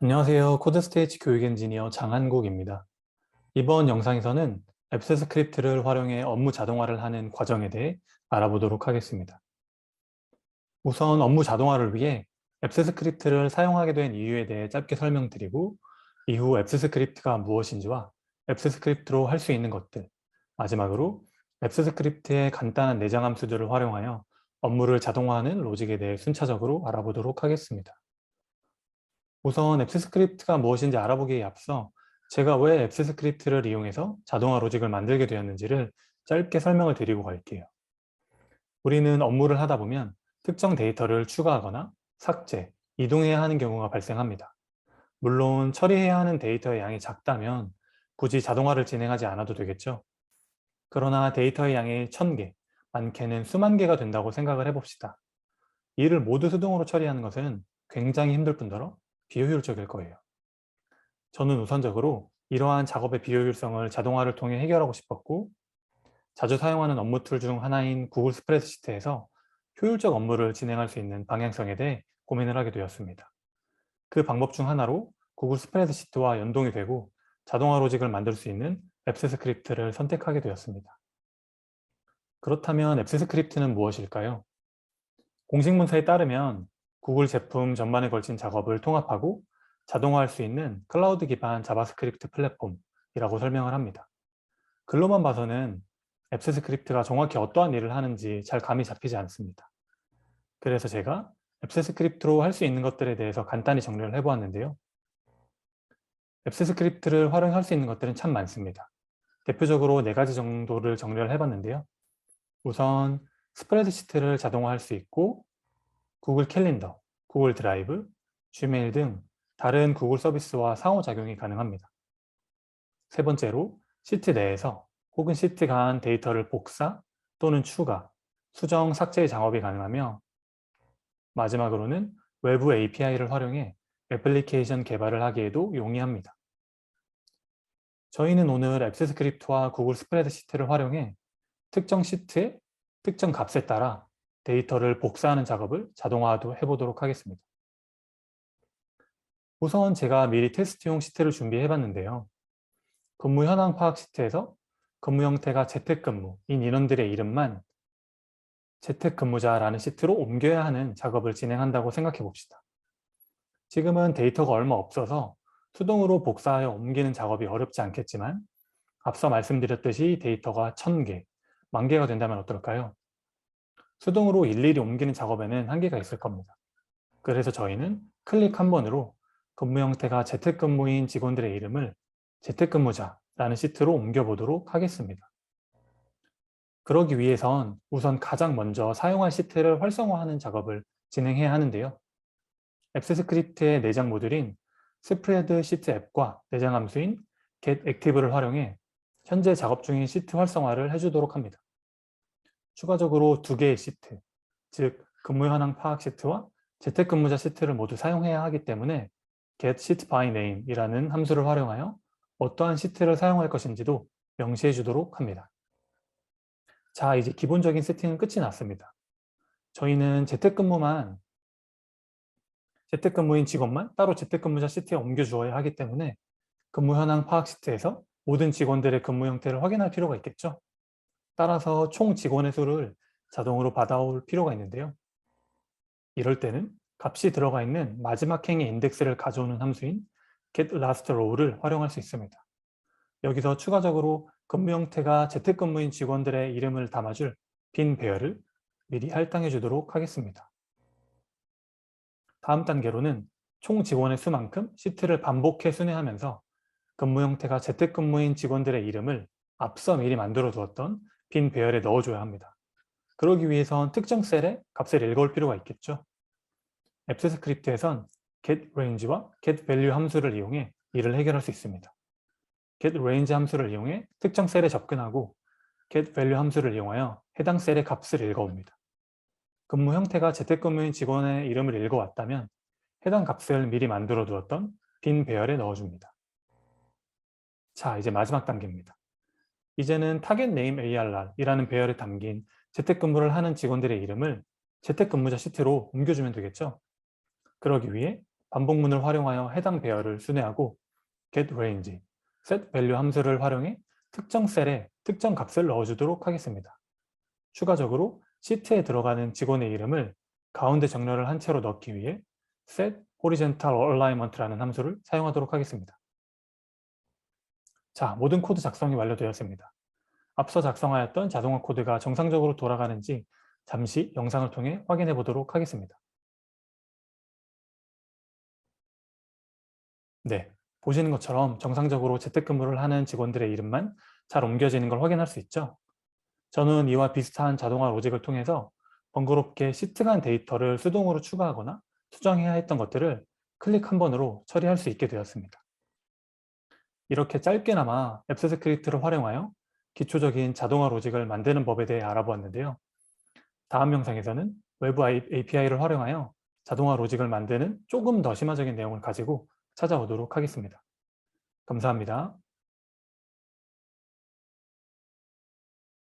안녕하세요. 코드스테이지 교육 엔지니어 장한국입니다. 이번 영상에서는 앱스 스크립트를 활용해 업무 자동화를 하는 과정에 대해 알아보도록 하겠습니다. 우선 업무 자동화를 위해 앱스 스크립트를 사용하게 된 이유에 대해 짧게 설명드리고, 이후 앱스 스크립트가 무엇인지와 앱스 스크립트로 할 수 있는 것들, 마지막으로 앱스 스크립트의 간단한 내장 함수들을 활용하여 업무를 자동화하는 로직에 대해 순차적으로 알아보도록 하겠습니다. 우선 앱스 스크립트가 무엇인지 알아보기에 앞서 제가 왜 앱스 스크립트를 이용해서 자동화 로직을 만들게 되었는지를 짧게 설명을 드리고 갈게요. 우리는 업무를 하다 보면 특정 데이터를 추가하거나 삭제, 이동해야 하는 경우가 발생합니다. 물론 처리해야 하는 데이터의 양이 작다면 굳이 자동화를 진행하지 않아도 되겠죠. 그러나 데이터의 양이 1000개, 많게는 수만 개가 된다고 생각을 해봅시다. 이를 모두 수동으로 처리하는 것은 굉장히 힘들 뿐더러 비효율적일 거예요. 저는 우선적으로 이러한 작업의 비효율성을 자동화를 통해 해결하고 싶었고, 자주 사용하는 업무 툴 중 하나인 구글 스프레드시트에서 효율적 업무를 진행할 수 있는 방향성에 대해 고민을 하게 되었습니다. 그 방법 중 하나로 구글 스프레드시트와 연동이 되고 자동화 로직을 만들 수 있는 앱스 스크립트를 선택하게 되었습니다. 그렇다면 앱스 스크립트는 무엇일까요? 공식 문서에 따르면 구글 제품 전반에 걸친 작업을 통합하고 자동화할 수 있는 클라우드 기반 자바스크립트 플랫폼이라고 설명을 합니다. 글로만 봐서는 앱스 스크립트가 정확히 어떠한 일을 하는지 잘 감이 잡히지 않습니다. 그래서 제가 앱스 스크립트로 할 수 있는 것들에 대해서 간단히 정리를 해보았는데요. 앱스 스크립트를 활용할 수 있는 것들은 참 많습니다. 대표적으로 4가지 정도를 정리를 해봤는데요. 우선 스프레드시트를 자동화할 수 있고, 구글 캘린더, 구글 드라이브, 지메일 등 다른 구글 서비스와 상호작용이 가능합니다. 세 번째로 시트 내에서 혹은 시트 간 데이터를 복사 또는 추가, 수정, 삭제의 작업이 가능하며, 마지막으로는 외부 API를 활용해 애플리케이션 개발을 하기에도 용이합니다. 저희는 오늘 앱스 스크립트와 구글 스프레드시트를 활용해 특정 시트의 특정 값에 따라 데이터를 복사하는 작업을 자동화도 해보도록 하겠습니다. 우선 제가 미리 테스트용 시트를 준비해 봤는데요. 근무 현황 파악 시트에서 근무 형태가 재택근무인 인원들의 이름만 재택근무자라는 시트로 옮겨야 하는 작업을 진행한다고 생각해 봅시다. 지금은 데이터가 얼마 없어서 수동으로 복사하여 옮기는 작업이 어렵지 않겠지만, 앞서 말씀드렸듯이 데이터가 1000개, 10,000개가 된다면 어떨까요? 수동으로 일일이 옮기는 작업에는 한계가 있을 겁니다. 그래서 저희는 클릭 한 번으로 근무 형태가 재택근무인 직원들의 이름을 재택근무자라는 시트로 옮겨보도록 하겠습니다. 그러기 위해선 우선 가장 먼저 사용할 시트를 활성화하는 작업을 진행해야 하는데요. 앱스 스크립트의 내장 모듈인 스프레드시트 앱과 내장 함수인 getActive를 활용해 현재 작업 중인 시트 활성화를 해주도록 합니다. 추가적으로 2개의 시트, 즉 근무 현황 파악 시트와 재택근무자 시트를 모두 사용해야 하기 때문에 getSheetByName이라는 함수를 활용하여 어떠한 시트를 사용할 것인지도 명시해 주도록 합니다. 자, 이제 기본적인 세팅은 끝이 났습니다. 저희는 재택근무인 직원만 따로 재택근무자 시트에 옮겨주어야 하기 때문에 근무 현황 파악 시트에서 모든 직원들의 근무 형태를 확인할 필요가 있겠죠. 따라서 총 직원의 수를 자동으로 받아올 필요가 있는데요. 이럴 때는 값이 들어가 있는 마지막 행의 인덱스를 가져오는 함수인 getLastRow를 활용할 수 있습니다. 여기서 추가적으로 근무 형태가 재택근무인 직원들의 이름을 담아줄 빈 배열을 미리 할당해 주도록 하겠습니다. 다음 단계로는 총 직원의 수만큼 시트를 반복해 순회하면서 근무 형태가 재택근무인 직원들의 이름을 앞서 미리 만들어 두었던 빈 배열에 넣어줘야 합니다. 그러기 위해선 특정 셀에 값을 읽어올 필요가 있겠죠. 앱스 스크립트에선 getRange와 getValue 함수를 이용해 이를 해결할 수 있습니다. getRange 함수를 이용해 특정 셀에 접근하고 getValue 함수를 이용하여 해당 셀의 값을 읽어옵니다. 근무 형태가 재택근무인 직원의 이름을 읽어왔다면 해당 값을 미리 만들어 두었던 빈 배열에 넣어줍니다. 자, 이제 마지막 단계입니다. 이제는 target name ARR이라는 배열에 담긴 재택근무를 하는 직원들의 이름을 재택근무자 시트로 옮겨주면 되겠죠. 그러기 위해 반복문을 활용하여 해당 배열을 순회하고 getRange, setValue 함수를 활용해 특정 셀에 특정 값을 넣어주도록 하겠습니다. 추가적으로 시트에 들어가는 직원의 이름을 가운데 정렬을 한 채로 넣기 위해 setHorizontalAlignment라는 함수를 사용하도록 하겠습니다. 자, 모든 코드 작성이 완료되었습니다. 앞서 작성하였던 자동화 코드가 정상적으로 돌아가는지 잠시 영상을 통해 확인해 보도록 하겠습니다. 네, 보시는 것처럼 정상적으로 재택근무를 하는 직원들의 이름만 잘 옮겨지는 걸 확인할 수 있죠. 저는 이와 비슷한 자동화 로직을 통해서 번거롭게 시트 간 데이터를 수동으로 추가하거나 수정해야 했던 것들을 클릭 한 번으로 처리할 수 있게 되었습니다. 이렇게 짧게나마 앱스 스크립트를 활용하여 기초적인 자동화 로직을 만드는 법에 대해 알아보았는데요. 다음 영상에서는 외부 API를 활용하여 자동화 로직을 만드는 조금 더 심화적인 내용을 가지고 찾아오도록 하겠습니다. 감사합니다.